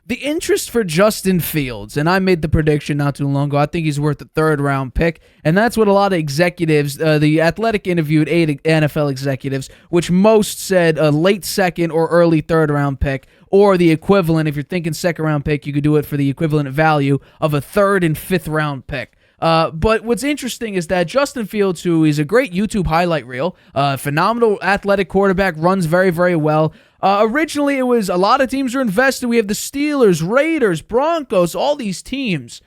The interest for Justin Fields, and I made the prediction not too long ago, I think he's worth a third-round pick, and that's what a lot of executives, the Athletic interviewed 8 NFL executives, which most said a late second or early third-round pick, or the equivalent. If you're thinking second-round pick, you could do it for the equivalent value of a third and fifth-round pick. But what's interesting is that Justin Fields, who is a great YouTube highlight reel, phenomenal athletic quarterback, runs very, very well. Originally, it was a lot of teams were invested. We have the Steelers, Raiders, Broncos, all these teams.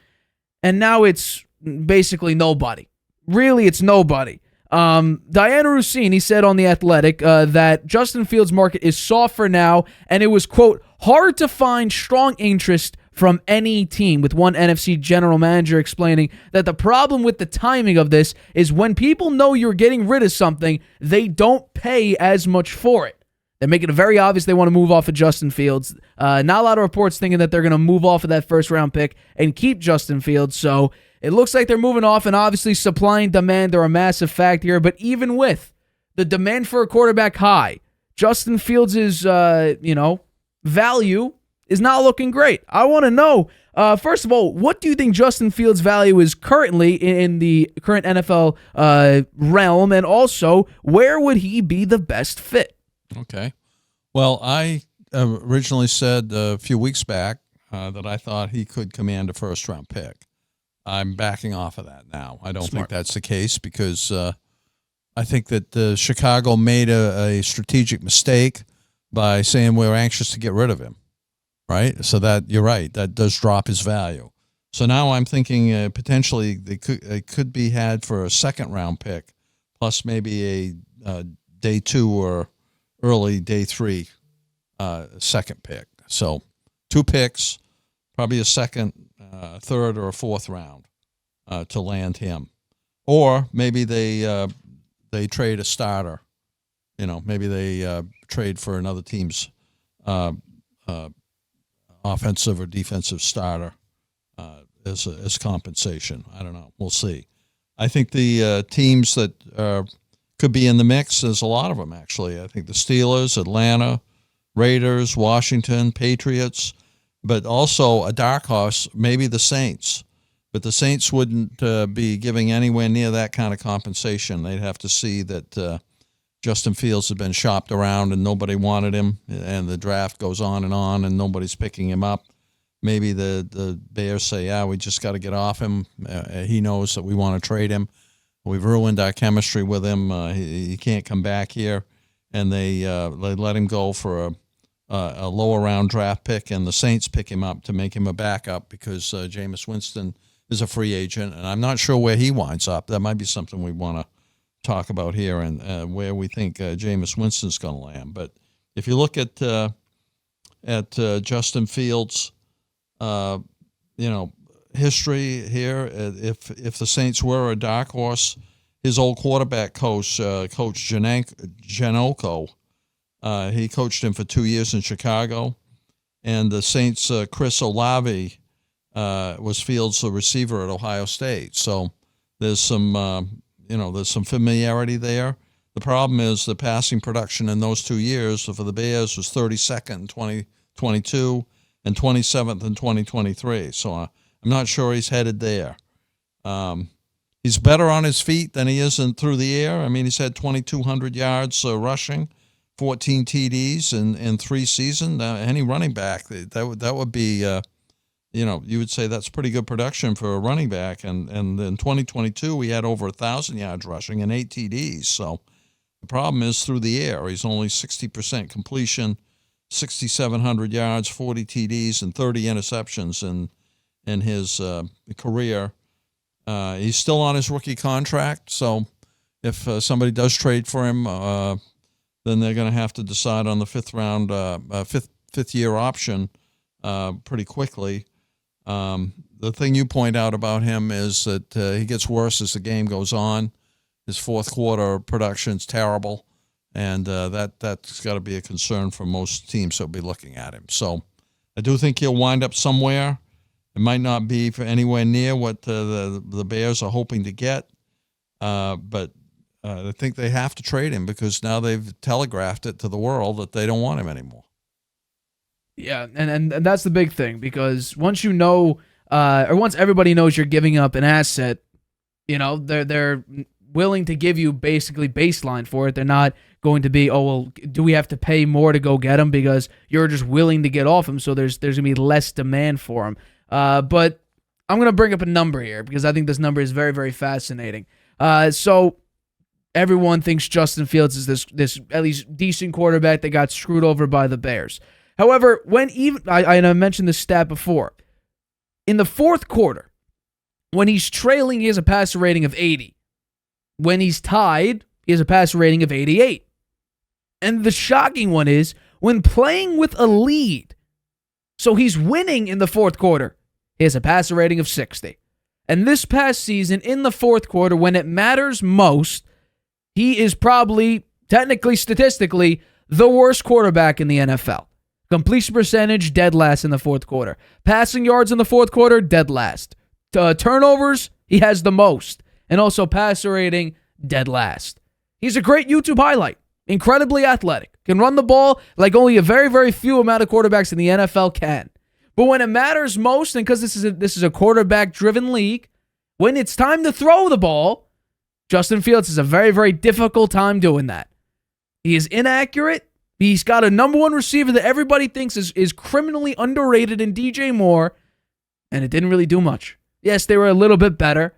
And now it's basically nobody. Really, it's nobody. Dianna Russini said on The Athletic that Justin Fields' market is soft for now, and it was, quote, hard to find strong interest from any team, with one NFC general manager explaining that the problem with the timing of this is when people know you're getting rid of something, they don't pay as much for it. They're making it very obvious they want to move off of Justin Fields. Not a lot of reports thinking that they're going to move off of that first-round pick and keep Justin Fields, so it looks like they're moving off, and obviously supply and demand are a massive fact here, but even with the demand for a quarterback high, Justin Fields' value is not looking great. I want to know, first of all, what do you think Justin Fields' value is currently in the current NFL realm, and also, where would he be the best fit? Okay. Well, I originally said a few weeks back that I thought he could command a first-round pick. I'm backing off of that now. I don't think that's the case because I think that Chicago made a strategic mistake by saying we're anxious to get rid of him. Right, so that you're right. That does drop his value. So now I'm thinking potentially it could be had for a second-round pick, plus maybe a day 2 or early day 3 second pick. So 2 picks, probably a second, third, or a fourth round to land him, or maybe they trade a starter. Maybe they trade for another team's offensive or defensive starter as compensation. I don't know. We'll see. I think the teams that could be in the mix, there's a lot of them, actually. I think the Steelers, Atlanta, Raiders, Washington, Patriots, but also a dark horse, maybe the Saints. But the Saints wouldn't be giving anywhere near that kind of compensation. They'd have to see that Justin Fields had been shopped around and nobody wanted him, and the draft goes on and nobody's picking him up. Maybe the Bears say, yeah, we just got to get off him. He knows that we want to trade him. We've ruined our chemistry with him. He can't come back here. And they let him go for a lower round draft pick, and the Saints pick him up to make him a backup because Jameis Winston is a free agent, and I'm not sure where he winds up. That might be something we want to talk about here, and where we think Jameis Winston's going to land. But if you look at Justin Fields, history here, if the Saints were a dark horse, his old quarterback coach, Coach Janocko, he coached him for 2 years in Chicago, and the Saints' Chris Olave was Fields' receiver at Ohio State. So there's some there's some familiarity there. The problem is the passing production in those 2 years for the Bears was 32nd in 2022 and 27th in 2023. So I'm not sure he's headed there. He's better on his feet than he is through the air. I mean, he's had 2,200 yards rushing, 14 TDs in 3 seasons. Any running back, that would be you would say that's pretty good production for a running back. And in 2022, he had over 1,000 yards rushing and 8 TDs. So the problem is through the air. He's only 60% completion, 6,700 yards, 40 TDs, and 30 interceptions in his career. He's still on his rookie contract. So if somebody does trade for him, then they're going to have to decide on the fifth year option pretty quickly. The thing you point out about him is that he gets worse as the game goes on. His fourth quarter production's terrible, and that's got to be a concern for most teams that will be looking at him. So I do think he'll wind up somewhere. It might not be for anywhere near what the Bears are hoping to get, but I think they have to trade him because now they've telegraphed it to the world that they don't want him anymore. Yeah, and that's the big thing, because once you know, or once everybody knows you're giving up an asset, they're willing to give you basically baseline for it. They're not going to be, oh, well, do we have to pay more to go get him, because you're just willing to get off him, so there's going to be less demand for him. But I'm going to bring up a number here, because I think this number is very, very fascinating. So everyone thinks Justin Fields is this at least decent quarterback that got screwed over by the Bears. However, I mentioned this stat before, in the fourth quarter, when he's trailing, he has a passer rating of 80. When he's tied, he has a passer rating of 88. And the shocking one is, when playing with a lead, so he's winning in the fourth quarter, he has a passer rating of 60. And this past season, in the fourth quarter, when it matters most, he is probably, technically, statistically, the worst quarterback in the NFL. Completion percentage, dead last in the fourth quarter. Passing yards in the fourth quarter, dead last. Turnovers, he has the most. And also passer rating, dead last. He's a great YouTube highlight. Incredibly athletic. Can run the ball like only a very, very few amount of quarterbacks in the NFL can. But when it matters most, and because this is a quarterback-driven league, when it's time to throw the ball, Justin Fields has a very, very difficult time doing that. He is inaccurate. He's got a number one receiver that everybody thinks is criminally underrated in DJ Moore, and it didn't really do much. Yes, they were a little bit better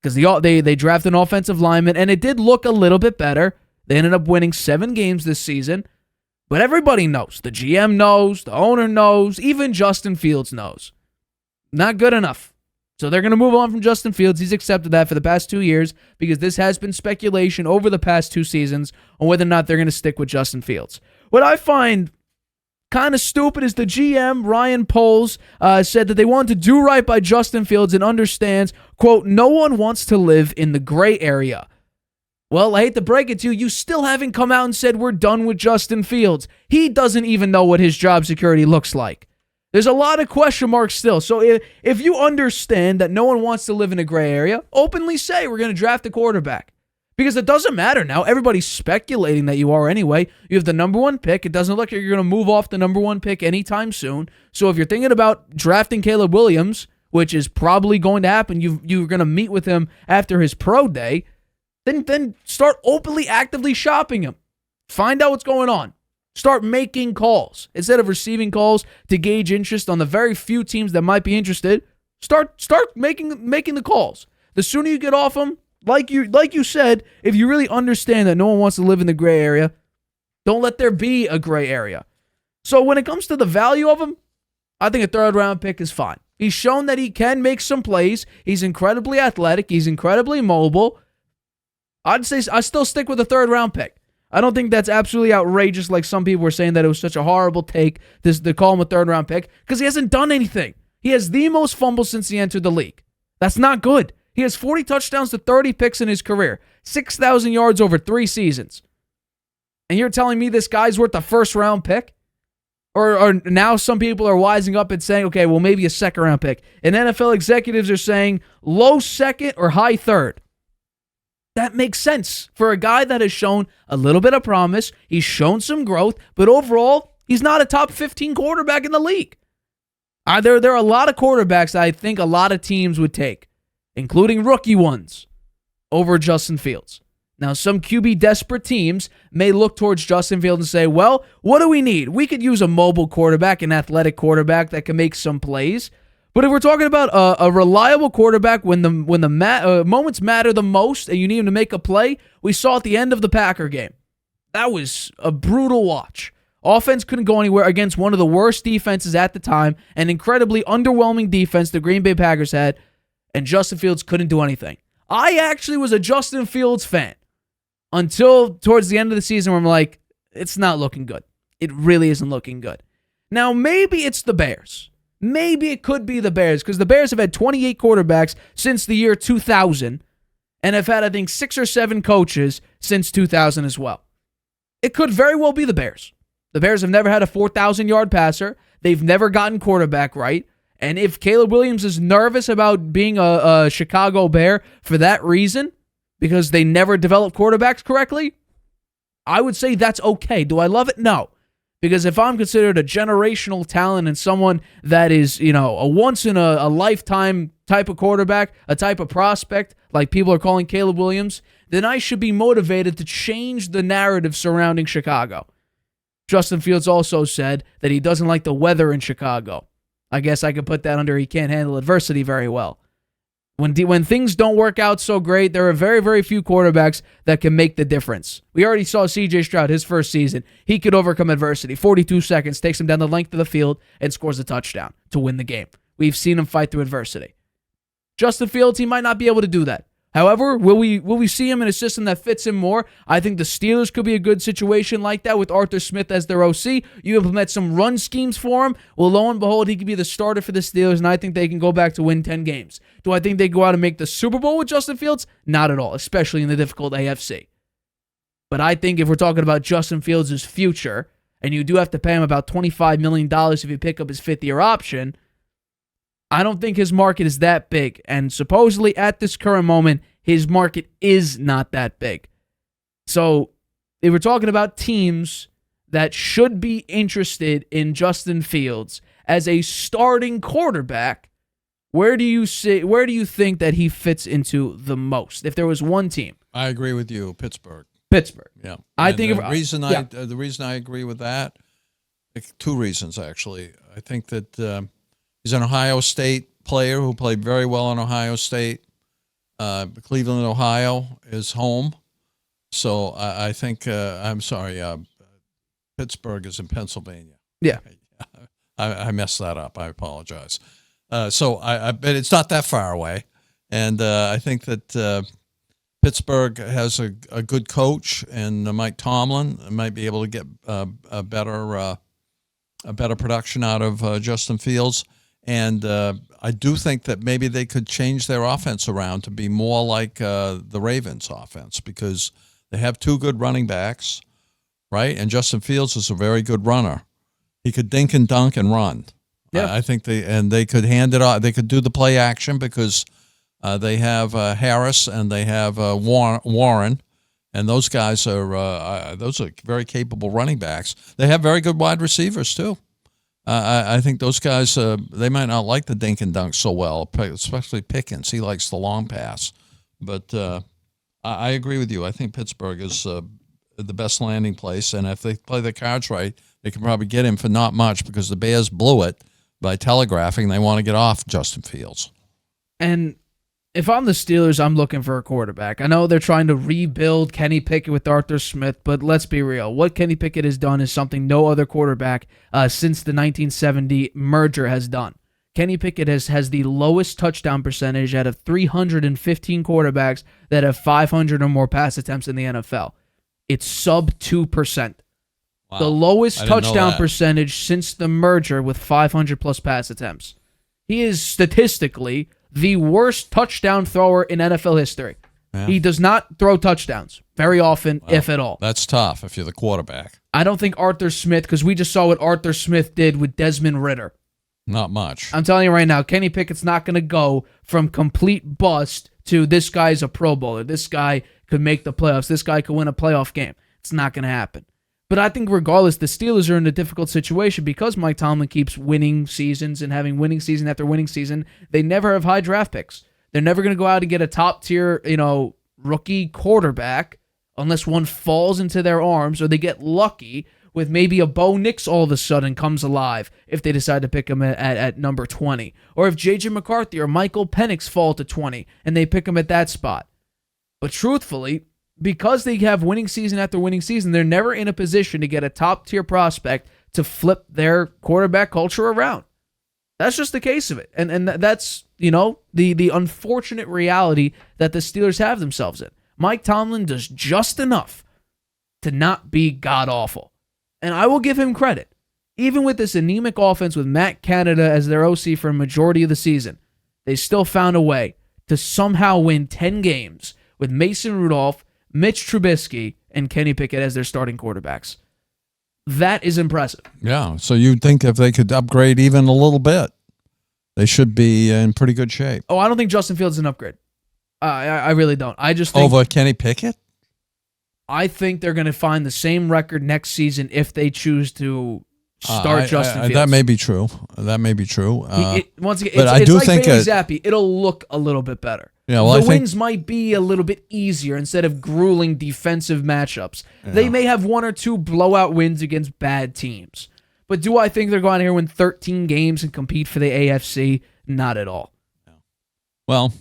because they drafted an offensive lineman, and it did look a little bit better. They ended up winning 7 games this season, but everybody knows. The GM knows, the owner knows, even Justin Fields knows. Not good enough. So they're going to move on from Justin Fields. He's accepted that for the past 2 years, because this has been speculation over the past 2 seasons on whether or not they're going to stick with Justin Fields. What I find kind of stupid is the GM, Ryan Poles, said that they want to do right by Justin Fields and understands, quote, no one wants to live in the gray area. Well, I hate to break it to you, you still haven't come out and said we're done with Justin Fields. He doesn't even know what his job security looks like. There's a lot of question marks still. So if you understand that no one wants to live in a gray area, openly say we're going to draft a quarterback. Because it doesn't matter now. Everybody's speculating that you are anyway. You have the number 1 pick. It doesn't look like you're going to move off the number 1 pick anytime soon. So if you're thinking about drafting Caleb Williams, which is probably going to happen, you're going to meet with him after his pro day, then start openly, actively shopping him. Find out what's going on. Start making calls. Instead of receiving calls to gauge interest on the very few teams that might be interested, start making the calls. The sooner you get off them, like you said, if you really understand that no one wants to live in the gray area, don't let there be a gray area. So when it comes to the value of him, I think a 3rd-round pick is fine. He's shown that he can make some plays. He's incredibly athletic. He's incredibly mobile. I'd say I still stick with a 3rd-round pick. I don't think that's absolutely outrageous like some people were saying that it was such a horrible take to call him a 3rd-round pick, because he hasn't done anything. He has the most fumbles since he entered the league. That's not good. He has 40 touchdowns to 30 picks in his career, 6,000 yards over 3 seasons. And you're telling me this guy's worth a 1st-round pick? Or now some people are wising up and saying, okay, well, maybe a 2nd-round pick. And NFL executives are saying low 2nd or high 3rd. That makes sense for a guy that has shown a little bit of promise. He's shown some growth, but overall, he's not a top 15 quarterback in the league. There are a lot of quarterbacks I think a lot of teams would take, including rookie ones, over Justin Fields. Now, some QB desperate teams may look towards Justin Fields and say, well, what do we need? We could use a mobile quarterback, an athletic quarterback that can make some plays. But if we're talking about a reliable quarterback when the moments matter the most and you need him to make a play, we saw at the end of the Packer game. That was a brutal watch. Offense couldn't go anywhere against one of the worst defenses at the time, an incredibly underwhelming defense the Green Bay Packers had, and Justin Fields couldn't do anything. I actually was a Justin Fields fan until towards the end of the season where I'm like, it's not looking good. It really isn't looking good. Now, maybe it's the Bears. Maybe it could be the Bears, because the Bears have had 28 quarterbacks since the year 2000 and have had, I think, 6 or 7 coaches since 2000 as well. It could very well be the Bears. The Bears have never had a 4,000-yard passer. They've never gotten quarterback right. And if Caleb Williams is nervous about being a Chicago Bear for that reason, because they never develop quarterbacks correctly, I would say that's okay. Do I love it? No. Because if I'm considered a generational talent and someone that is, a once-in-a-lifetime type of quarterback, a type of prospect, like people are calling Caleb Williams, then I should be motivated to change the narrative surrounding Chicago. Justin Fields also said that he doesn't like the weather in Chicago. I guess I could put that under he can't handle adversity very well. When things don't work out so great, there are very, very few quarterbacks that can make the difference. We already saw C.J. Stroud, his first season. He could overcome adversity. 42 seconds, takes him down the length of the field, and scores a touchdown to win the game. We've seen him fight through adversity. Justin Fields, he might not be able to do that. However, will we see him in a system that fits him more? I think the Steelers could be a good situation like that with Arthur Smith as their OC. You implement some run schemes for him. Well, lo and behold, he could be the starter for the Steelers, and I think they can go back to win 10 games. Do I think they go out and make the Super Bowl with Justin Fields? Not at all, especially in the difficult AFC. But I think if we're talking about Justin Fields' future, and you do have to pay him about $25 million if you pick up his fifth-year option, I don't think his market is that big. And supposedly at this current moment, his market is not that big. So if we're talking about teams that should be interested in Justin Fields as a starting quarterback, where do you think that he fits into the most? If there was one team. I agree with you, Pittsburgh. Yeah. The reason I agree with that, two reasons actually. I think that he's an Ohio State player who played very well in Ohio State. Cleveland, Ohio is home. So I think, Pittsburgh is in Pennsylvania. Yeah. I messed that up. I apologize. But it's not that far away. And I think that Pittsburgh has a good coach, and Mike Tomlin might be able to get a better production out of Justin Fields. And I do think that maybe they could change their offense around to be more like the Ravens' offense, because they have two good running backs, right? And Justin Fields is a very good runner. He could dink and dunk and run. Yeah. I think they could hand it off. They could do the play action because they have Harris and they have Warren, and those guys are very capable running backs. They have very good wide receivers too. I think those guys, they might not like the dink and dunk so well, especially Pickens. He likes the long pass. But I agree with you. I think Pittsburgh is the best landing place. And if they play the cards right, they can probably get him for not much, because the Bears blew it by telegraphing they want to get off Justin Fields. And if I'm the Steelers, I'm looking for a quarterback. I know they're trying to rebuild Kenny Pickett with Arthur Smith, but let's be real. What Kenny Pickett has done is something no other quarterback since the 1970 merger has done. Kenny Pickett has the lowest touchdown percentage out of 315 quarterbacks that have 500 or more pass attempts in the NFL. It's sub 2%. Wow. The lowest touchdown percentage since the merger with 500-plus pass attempts. He is statistically the worst touchdown thrower in NFL history. Yeah. He does not throw touchdowns very often, if at all. That's tough if you're the quarterback. I don't think Arthur Smith, because we just saw what Arthur Smith did with Desmond Ridder. Not much. I'm telling you right now, Kenny Pickett's not going to go from complete bust to this guy's a Pro Bowler. This guy could make the playoffs. This guy could win a playoff game. It's not going to happen. But I think regardless, the Steelers are in a difficult situation because Mike Tomlin keeps winning seasons and having winning season after winning season. They never have high draft picks. They're never going to go out and get a top-tier, rookie quarterback unless one falls into their arms, or they get lucky with maybe a Bo Nix all of a sudden comes alive if they decide to pick him at number 20. Or if J.J. McCarthy or Michael Penix fall to 20 and they pick him at that spot. But truthfully, because they have winning season after winning season, they're never in a position to get a top-tier prospect to flip their quarterback culture around. That's just the case of it. And that's, the unfortunate reality that the Steelers have themselves in. Mike Tomlin does just enough to not be god-awful. And I will give him credit. Even with this anemic offense with Matt Canada as their OC for a majority of the season, they still found a way to somehow win 10 games with Mason Rudolph, Mitch Trubisky, and Kenny Pickett as their starting quarterbacks. That is impressive. Yeah, so you'd think if they could upgrade even a little bit, they should be in pretty good shape. Oh, I don't think Justin Fields is an upgrade. I really don't. I just think... Over Kenny Pickett? I think they're going to find the same record next season if they choose to start Justin Fields. That may be true. That may be true. Once again, but it's I do like think Bailey Zappi. It'll look a little bit better. Yeah, well, the wins might be a little bit easier instead of grueling defensive matchups. Yeah. They may have 1 or 2 blowout wins against bad teams. But do I think they're going here win 13 games and compete for the AFC? Not at all. Well,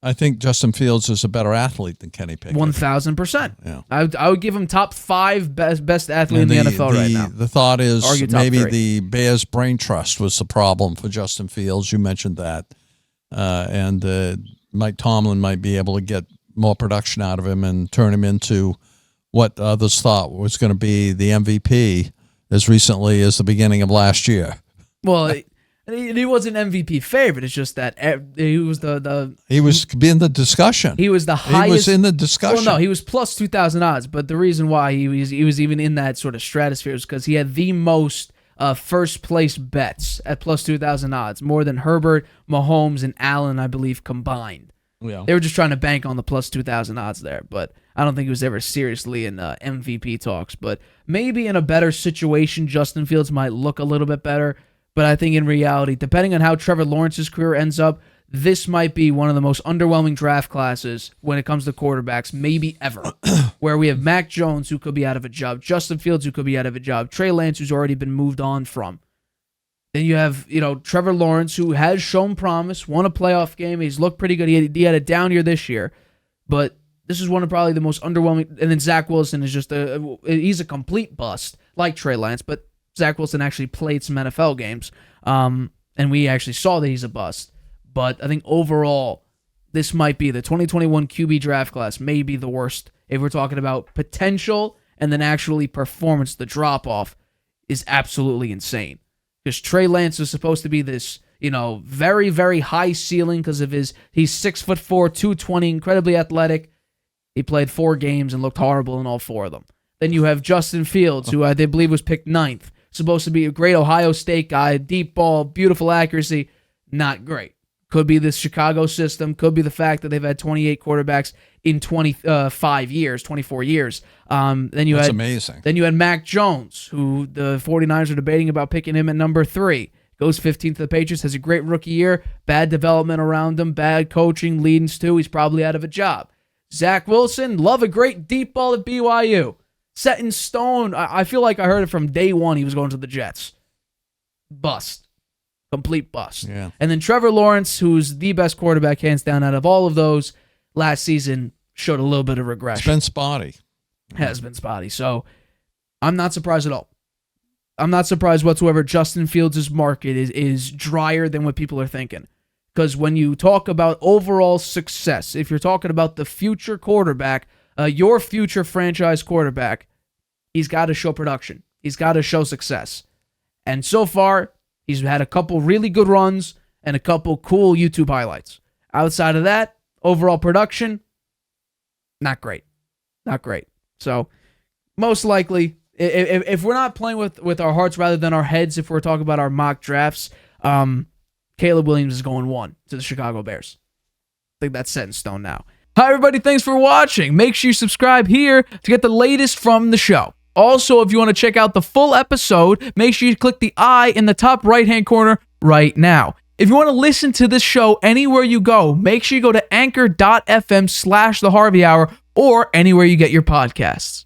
I think Justin Fields is a better athlete than Kenny Pickett. 1,000%. Yeah. I would give him top 5 best athlete in the NFL right now. The thought is maybe 3. the Bears' brain trust was the problem for Justin Fields. You mentioned that. And Mike Tomlin might be able to get more production out of him and turn him into what others thought was going to be the MVP as recently as the beginning of last year. Well, he was an MVP favorite. It's just that he was he was in the discussion. He was the highest. He was in the discussion. Well, no, he was plus 2,000 odds. But the reason why he was even in that sort of stratosphere is because he had the most first place bets at plus 2,000 odds, more than Herbert, Mahomes, and Allen, I believe, combined. Yeah. They were just trying to bank on the plus 2,000 odds there, but I don't think he was ever seriously in MVP talks. But maybe in a better situation, Justin Fields might look a little bit better. But I think in reality, depending on how Trevor Lawrence's career ends up, this might be one of the most underwhelming draft classes when it comes to quarterbacks, maybe ever, where we have Mac Jones, who could be out of a job, Justin Fields, who could be out of a job, Trey Lance, who's already been moved on from. Then you have, Trevor Lawrence, who has shown promise, won a playoff game. He's looked pretty good. He had a down year this year, but this is one of probably the most underwhelming. And then Zach Wilson is just he's a complete bust, like Trey Lance, but Zach Wilson actually played some NFL games, and we actually saw that he's a bust. But I think overall, this might be the 2021 QB draft class, may be the worst. If we're talking about potential and then actually performance, the drop-off is absolutely insane. Because Trey Lance is supposed to be this, very, very high ceiling because of he's 6'4", 220, incredibly athletic. He played 4 games and looked horrible in all 4 of them. Then you have Justin Fields, who I believe was picked 9th. Supposed to be a great Ohio State guy, deep ball, beautiful accuracy. Not great. Could be this Chicago system. Could be the fact that they've had 28 quarterbacks in 24 years. That's amazing. Then you had Mac Jones, who the 49ers are debating about picking him at number 3. Goes 15th to the Patriots, has a great rookie year, bad development around him, bad coaching leads to he's probably out of a job. Zach Wilson, love a great deep ball at BYU. Set in stone. I feel like I heard it from day one he was going to the Jets. Bust. Complete bust. Yeah. And then Trevor Lawrence, who's the best quarterback hands down out of all of those, last season showed a little bit of regression. It's been spotty. Has been spotty. So I'm not surprised at all. I'm not surprised whatsoever Justin Fields' market is drier than what people are thinking. Because when you talk about overall success, if you're talking about the future quarterback, your future franchise quarterback, he's got to show production. He's got to show success. And so far, he's had a couple really good runs and a couple cool YouTube highlights. Outside of that, overall production, not great. Not great. So, most likely, if we're not playing with our hearts rather than our heads, if we're talking about our mock drafts, Caleb Williams is going 1 to the Chicago Bears. I think that's set in stone now. Hi, everybody. Thanks for watching. Make sure you subscribe here to get the latest from the show. Also, if you want to check out the full episode, make sure you click the I in the top right-hand corner right now. If you want to listen to this show anywhere you go, make sure you go to anchor.fm/The Harvey Hour or anywhere you get your podcasts.